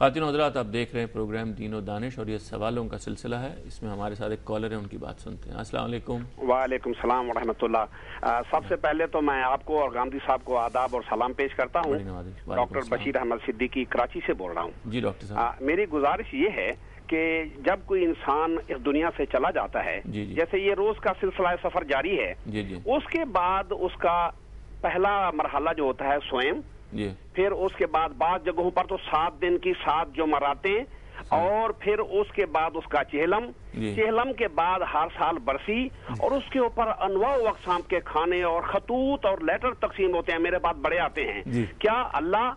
خواتین و حضرات، آپ دیکھ رہے ہیں پروگرام دین و دانش اور یہ سوالوں کا سلسلہ ہے. اس میں ہمارے ساتھ ایک کالر ہیں، ان کی بات سنتے ہیں. السلام علیکم. وعلیکم السلام ورحمۃ اللہ. سب سے پہلے تو میں آپ کو اور گاندھی صاحب کو آداب اور سلام پیش کرتا ہوں. ڈاکٹر بشیر احمد صدیقی کراچی سے بول رہا ہوں. جی ڈاکٹر صاحب، میری گزارش یہ ہے کہ جب کوئی انسان اس دنیا سے چلا جاتا ہے، جیسے یہ روز کا سلسلہ سفر جاری ہے، اس کے بعد اس کا پہلا مرحلہ جو ہوتا ہے سوئم، پھر اس کے بعد بعض جگہوں پر تو 7 دن کی 7 جو مراتیں، اور پھر اس کے بعد اس کا چہلم کے بعد ہر سال برسی، اور اس کے اوپر انواع و اقسام کے کھانے اور خطوط اور لیٹر تقسیم ہوتے ہیں. میرے پاس بڑے آتے ہیں. کیا اللہ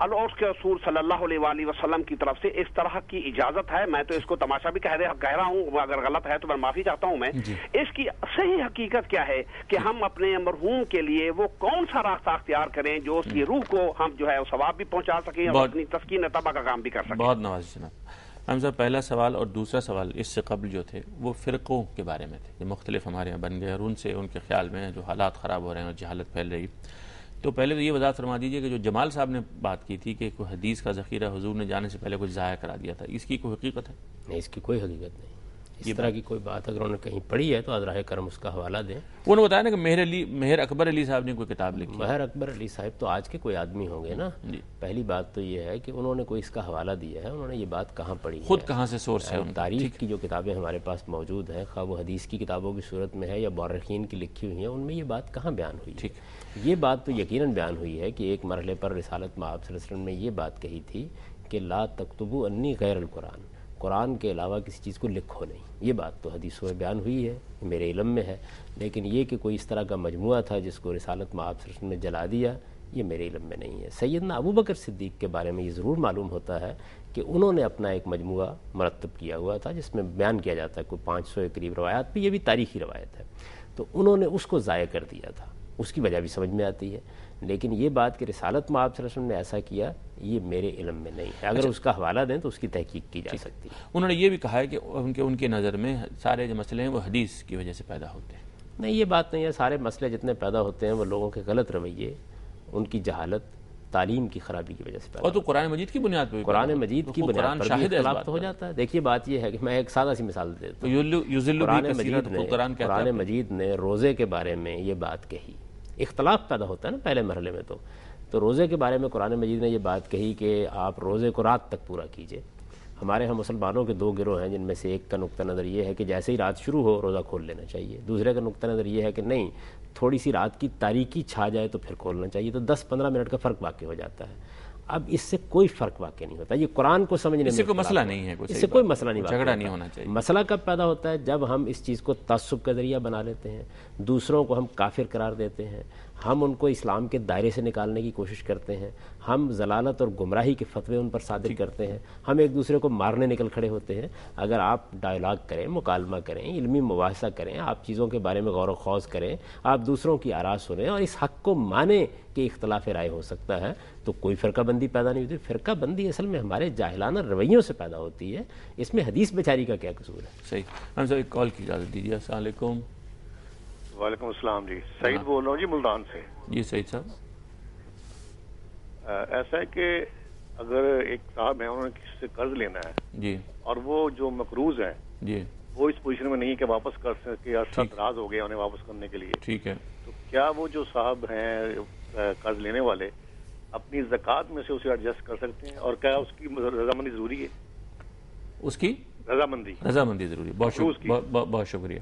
اور اس کے رسول صلی اللہ علیہ وآلہ وسلم کی طرف سے اس طرح کی اجازت ہے؟ میں تو اس کو تماشا بھی کہہ رہا ہوں، اگر غلط ہے تو میں معافی چاہتا ہوں. میں اس کی صحیح حقیقت کیا ہے کہ ہم اپنے مرحوم کے لیے وہ کون سا راستہ اختیار کریں جو اس کی روح کو ہم جو ہے ثواب بھی پہنچا سکیں اور اپنی تسکین طبع کا کام بھی کر سکیں. بہت نواز جناب. ہم صاحب، پہلا سوال اور دوسرا سوال اس سے قبل جو تھے وہ فرقوں کے بارے میں تھے. یہ مختلف ہمارے یہاں بن گئے اور ان سے ان کے خیال میں جو حالات خراب ہو رہے ہیں اور جہالت پھیل رہی. تو پہلے تو یہ وضاحت فرما دیجئے کہ جو جمال صاحب نے بات کی تھی کہ کوئی حدیث کا ذخیرہ حضور نے جانے سے پہلے کچھ ضائع کرا دیا تھا، اس کی کوئی حقیقت ہے؟ نہیں، اس کی کوئی حقیقت نہیں. اس طرح کی کوئی بات اگر انہوں نے کہیں پڑھی ہے تو ازراہ کرم اس کا حوالہ دیں. انہوں نے بتایا نا کہ مہر اکبر علی صاحب نے کوئی کتاب لکھی. مہر اکبر علی صاحب تو آج کے کوئی آدمی ہوں گے نا. پہلی بات تو یہ ہے کہ انہوں نے کوئی اس کا حوالہ دیا ہے، انہوں نے یہ بات کہاں پڑھی ہے، خود کہاں سے سورس ہے. تاریخ کی جو کتابیں ہمارے پاس موجود ہیں، خواہ وہ حدیث کی کتابوں کی صورت میں ہے یا مورخین کی لکھی ہوئی ہیں، ان میں یہ بات کہاں بیان ہوئی ہے. یہ بات تو یقیناً بیان ہوئی ہے کہ ایک مرحلے پر رسالت مآب صلی اللہ علیہ وسلم نے یہ بات کہی تھی کہ لا تکتبوا انی غیر القرآن، قرآن کے علاوہ کسی چیز کو لکھو نہیں. یہ بات تو حدیثوں میں بیان ہوئی ہے، میرے علم میں ہے. لیکن یہ کہ کوئی اس طرح کا مجموعہ تھا جس کو رسالت مآب صلی اللہ علیہ وسلم نے جلا دیا، یہ میرے علم میں نہیں ہے. سیدنا ابو بکر صدیق کے بارے میں یہ ضرور معلوم ہوتا ہے کہ انہوں نے اپنا ایک مجموعہ مرتب کیا ہوا تھا جس میں بیان کیا جاتا ہے کوئی 500 کے قریب روایات پہ. یہ بھی تاریخی روایت ہے. تو انہوں نے اس کو ضائع کر دیا تھا، اس کی وجہ بھی سمجھ میں آتی ہے. لیکن یہ بات کہ رسالت مآب صلی اللہ علیہ وسلم نے ایسا کیا، یہ میرے علم میں نہیں ہے. اگر اس کا حوالہ دیں تو اس کی تحقیق کی جا سکتی ہے. انہوں نے یہ بھی کہا ہے کہ ان کے نظر میں سارے جو مسئلے ہیں وہ حدیث کی وجہ سے پیدا ہوتے ہیں. نہیں، یہ بات نہیں ہے. سارے مسئلے جتنے پیدا ہوتے ہیں وہ لوگوں کے غلط رویے، ان کی جہالت، تعلیم کی خرابی کی وجہ سے پیدا. اور تو قرآن مجید کی بنیاد پہ، قرآن مجید کی بنیاد پر بھی اختلاف تو ہو جاتا ہے. دیکھیے بات یہ ہے کہ میں ایک سادہ سی مثال دیتا ہوں. قرآن مجید نے روزے کے بارے میں یہ بات کہی. اختلاف پیدا ہوتا ہے نا پہلے مرحلے میں. تو روزے کے بارے میں قرآن مجید نے یہ بات کہی کہ آپ روزے کو رات تک پورا کیجئے. ہمارے ہاں مسلمانوں کے 2 گروہ ہیں، جن میں سے ایک کا نقطہ نظر یہ ہے کہ جیسے ہی رات شروع ہو روزہ کھول لینا چاہیے. دوسرے کا نقطہ نظر یہ ہے کہ نہیں، تھوڑی سی رات کی تاریکی چھا جائے تو پھر کھولنا چاہیے. تو 10-15 منٹ کا فرق واقع ہو جاتا ہے. اب اس سے کوئی فرق واقع نہیں ہوتا. یہ قرآن کو سمجھنے میں اس سے کوئی مسئلہ نہیں ہے، اس سے کوئی مسئلہ نہیں، جھگڑا نہیں ہونا چاہیے. مسئلہ کب پیدا ہوتا ہے؟ جب ہم اس چیز کو تعصب کا ذریعہ بنا لیتے ہیں، دوسروں کو ہم کافر قرار دیتے ہیں، ہم ان کو اسلام کے دائرے سے نکالنے کی کوشش کرتے ہیں، ہم ضلالت اور گمراہی کے فتوے ان پر صادر کرتے ہیں، ہم ایک دوسرے کو مارنے نکل کھڑے ہوتے ہیں. اگر آپ ڈائلاگ کریں، مکالمہ کریں، علمی مباحثہ کریں، آپ چیزوں کے بارے میں غور و خوض کریں، آپ دوسروں کی آراء سنیں اور اس حق کو مانیں کہ اختلاف رائے ہو سکتا ہے، تو کوئی فرقہ بندی پیدا نہیں ہوتی. فرقہ بندی اصل میں ہمارے جاہلانہ رویوں سے پیدا ہوتی ہے. اس میں حدیث بیچاری کا کیا قصور ہے؟ صحیح. ہم سب ایک کال کی اجازت دیجیے. السلام علیکم. وعلیکم السلام. جی سعید بول رہا ہوں جی، ملتان سے. جی سعید صاحب، ایسا ہے کہ اگر ایک صاحب ہیں، انہوں نے کسی سے قرض لینا ہے جی، اور وہ جو مقروض ہیں جی، وہ اس پوزیشن میں نہیں کہ واپس کر سکے، عرصہ دراز ہو گیا انہیں واپس کرنے کے لیے. ٹھیک ہے. تو کیا وہ جو صاحب ہیں قرض لینے والے اپنی زکوٰۃ میں سے اسے ایڈجسٹ کر سکتے ہیں؟ اور کیا اس کی رضامندی ضروری ہے؟ اس کی رضامندی ضروری ہے. بہت شکریہ.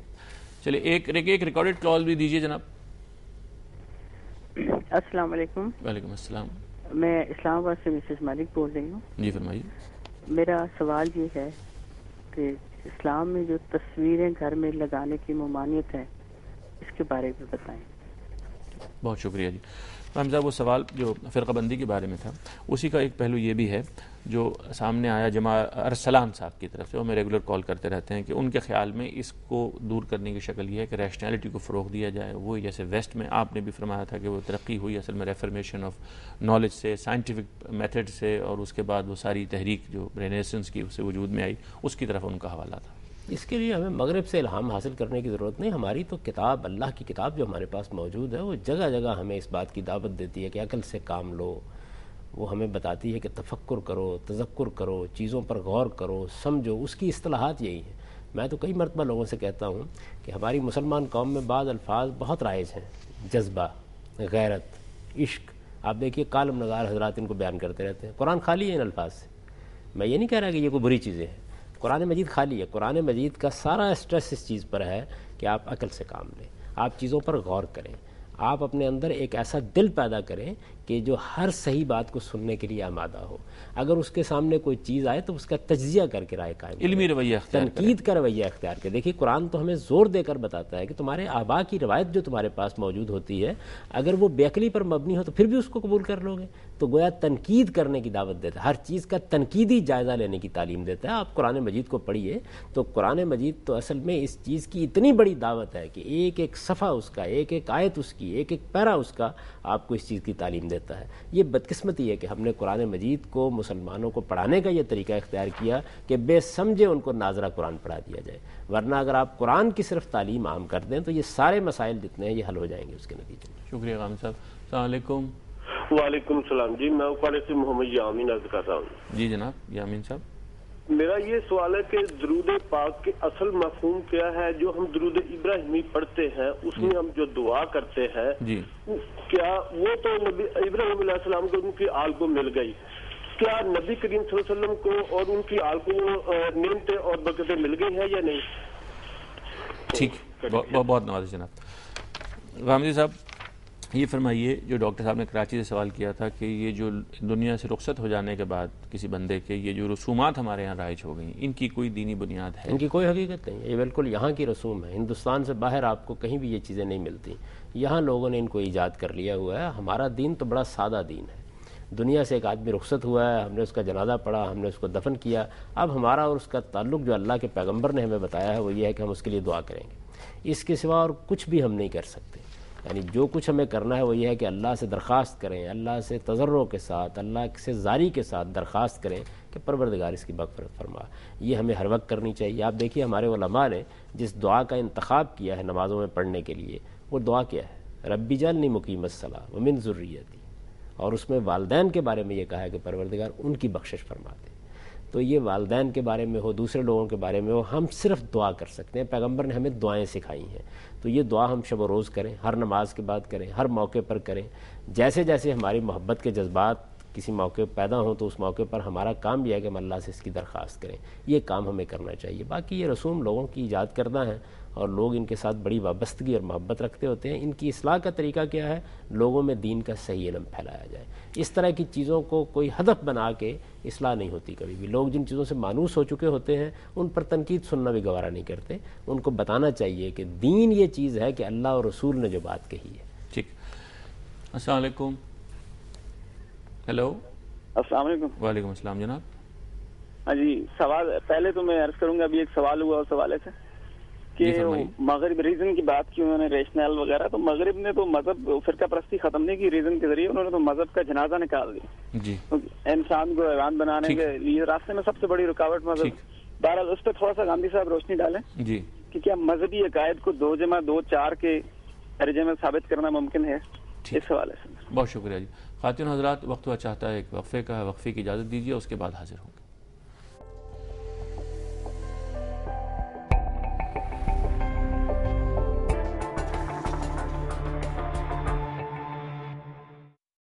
چلیے ایک ریکارڈڈ کال بھی دیجیے جناب. السلام علیکم. وعلیکم السلام. میں اسلام آباد سے مسز مالک بول رہی ہوں. جی فرمائیے. میرا سوال یہ ہے کہ اسلام میں جو تصویریں گھر میں لگانے کی ممانعت ہے، اس کے بارے میں بتائیں. بہت شکریہ. جی ہم صاحب، وہ سوال جو فرقہ بندی کے بارے میں تھا، اسی کا ایک پہلو یہ بھی ہے جو سامنے آیا ارسلان صاحب کی طرف سے. وہ میں ریگولر کال کرتے رہتے ہیں کہ ان کے خیال میں اس کو دور کرنے کی شکل یہ ہے کہ ریشنلٹی کو فروغ دیا جائے. وہ جیسے ویسٹ میں آپ نے بھی فرمایا تھا کہ وہ ترقی ہوئی اصل میں ریفرمیشن آف نالج سے، سائنٹیفک میتھڈ سے، اور اس کے بعد وہ ساری تحریک جو رینیسنس کی اس سے وجود میں آئی، اس کی طرف ان کا حوالہ تھا. اس کے لیے ہمیں مغرب سے الہام حاصل کرنے کی ضرورت نہیں. ہماری تو کتاب، اللہ کی کتاب جو ہمارے پاس موجود ہے، وہ جگہ جگہ ہمیں اس بات کی دعوت دیتی ہے کہ عقل سے کام لو وہ ہمیں بتاتی ہے کہ تفکر کرو، تذکر کرو، چیزوں پر غور کرو، سمجھو. اس کی اصطلاحات یہی ہیں. میں تو کئی مرتبہ لوگوں سے کہتا ہوں کہ ہماری مسلمان قوم میں بعض الفاظ بہت رائج ہیں، جذبہ، غیرت، عشق. آپ دیکھیے کالم نگار حضرات ان کو بیان کرتے رہتے ہیں. قرآن خالی ہے ان الفاظ سے. میں یہ نہیں کہہ رہا کہ یہ کوئی بری چیزیں ہیں. قرآن مجید خالی ہے. قرآن مجید کا سارا اسٹریس اس چیز پر ہے کہ آپ عقل سے کام لیں، آپ چیزوں پر غور کریں، آپ اپنے اندر ایک ایسا دل پیدا کریں کہ جو ہر صحیح بات کو سننے کے لیے آمادہ ہو. اگر اس کے سامنے کوئی چیز آئے تو اس کا تجزیہ کر کے رائے قائم، علمی رویہ اختیار، تنقید کا رویہ اختیار کرے. دیکھیے قرآن تو ہمیں زور دے کر بتاتا ہے کہ تمہارے آبا کی روایت جو تمہارے پاس موجود ہوتی ہے اگر وہ بے عقلی پر مبنی ہو تو پھر بھی اس کو قبول کر لو گے. تو گویا تنقید کرنے کی دعوت دیتا ہے، ہر چیز کا تنقیدی جائزہ لینے کی تعلیم دیتا ہے. آپ قرآن مجید کو پڑھیے تو قرآن مجید تو اصل میں اس چیز کی اتنی بڑی دعوت ہے کہ ایک ایک صفحہ اس کا، ایک ایک آیت اس کی، ایک ایک پیرا اس کا آپ کو اس چیز کی تعلیم دیتا ہے. یہ بدقسمتی ہے کہ ہم نے قرآن مجید کو مسلمانوں کو پڑھانے کا یہ طریقہ اختیار کیا کہ بے سمجھے ان کو ناظرہ قرآن پڑھا دیا جائے. ورنہ اگر آپ قرآن کی صرف تعلیم عام کر دیں تو یہ سارے مسائل جتنے ہیں یہ حل ہو جائیں گے اس کے نتیجے میں. شکریہ غام صاحب. السلام علیکم. وعلیکم السلام. جی میں اکواڑے سے محمد یامین عرض کر رہا ہوں. جی جناب یامین صاحب. میرا یہ سوال ہے کہ درود پاک کے اصل مفہوم کیا ہے؟ جو ہم درود ابراہیمی پڑھتے ہیں اس میں ہم جو دعا کرتے ہیں جی کیا وہ تو نبی ابراہیم علیہ السلام کو ان کی آل کو مل گئی، کیا نبی کریم صلی اللہ علیہ وسلم کو اور ان کی آل کو نعمتیں اور برکتیں مل گئی ہیں یا نہیں؟ ٹھیک، بہت نوازش جناب. غامدی صاحب یہ فرمائیے، جو ڈاکٹر صاحب نے کراچی سے سوال کیا تھا کہ یہ جو دنیا سے رخصت ہو جانے کے بعد کسی بندے کے یہ جو رسومات ہمارے یہاں رائج ہو گئی، ان کی کوئی دینی بنیاد ہے؟ ان کی کوئی حقیقت نہیں ہے. یہ بالکل یہاں کی رسوم ہے. ہندوستان سے باہر آپ کو کہیں بھی یہ چیزیں نہیں ملتی. یہاں لوگوں نے ان کو ایجاد کر لیا ہوا ہے. ہمارا دین تو بڑا سادہ دین ہے. دنیا سے ایک آدمی رخصت ہوا ہے، ہم نے اس کا جنازہ پڑھا، ہم نے اس کو دفن کیا. اب ہمارا اور اس کا تعلق جو اللہ کے پیغمبر نے ہمیں بتایا ہے وہ یہ ہے کہ ہم اس کے لیے دعا کریں گے. اس کے سوا اور کچھ بھی ہم نہیں کر سکتے. یعنی جو کچھ ہمیں کرنا ہے وہ یہ ہے کہ اللہ سے درخواست کریں، اللہ سے تضرع کے ساتھ، اللہ سے زاری کے ساتھ درخواست کریں کہ پروردگار اس کی مغفرت فرما. یہ ہمیں ہر وقت کرنی چاہیے. آپ دیکھیے ہمارے علماء نے جس دعا کا انتخاب کیا ہے نمازوں میں پڑھنے کے لیے وہ دعا کیا ہے؟ ربی اجعلنی مقیم الصلاۃ ومن ذریتی. اور اس میں والدین کے بارے میں یہ کہا ہے کہ پروردگار ان کی بخشش فرما دے. تو یہ والدین کے بارے میں ہو، دوسرے لوگوں کے بارے میں ہو، ہم صرف دعا کر سکتے ہیں. پیغمبر نے ہمیں دعائیں سکھائی ہیں. تو یہ دعا ہم شب و روز کریں، ہر نماز کے بعد کریں، ہر موقع پر کریں. جیسے جیسے ہماری محبت کے جذبات کسی موقع پیدا ہوں تو اس موقع پر ہمارا کام یہ ہے کہ ہم اللہ سے اس کی درخواست کریں. یہ کام ہمیں کرنا چاہیے. باقی یہ رسوم لوگوں کی ایجاد کردہ ہیں اور لوگ ان کے ساتھ بڑی وابستگی اور محبت رکھتے ہوتے ہیں. ان کی اصلاح کا طریقہ کیا ہے؟ لوگوں میں دین کا صحیح علم پھیلایا جائے. اس طرح کی چیزوں کو کوئی ہدف بنا کے اصلاح نہیں ہوتی کبھی بھی. لوگ جن چیزوں سے مانوس ہو چکے ہوتے ہیں ان پر تنقید سننا بھی گوارا نہیں کرتے. ان کو بتانا چاہیے کہ دین یہ چیز ہے کہ اللہ اور رسول نے جو بات کہی ہے. ٹھیک. السلام علیکم. ہیلو. السلام علیکم. وعلیکم السلام جناب. ہاں جی، سوال پہلے تو میں عرض کروں گا. ابھی ایک سوال ہوا اس حوالے سے کہ مغرب ریزن کی بات کی انہوں نے، ریشنل وغیرہ. تو مغرب نے تو مذہب فرقہ پرستی ختم نہیں کی ریزن کے ذریعے، انہوں نے تو مذہب کا جنازہ نکال دیا. جی. انسان کو حیوان بنانے کے لیے راستے میں سب سے بڑی رکاوٹ مذہب. بہرحال اس پہ تھوڑا سا گاندھی صاحب روشنی ڈالیں جی کہ کیا مذہبی عقائد کو 2+2=4 کے درجے میں ثابت کرنا ممکن ہے؟ اس حوالے سے بہت شکریہ جی. خواتین حضرات، وقت ہوا چاہتا ہے ایک وقفے کا. وقفے کی اجازت دیجیے، اس کے بعد حاضر ہوں گے.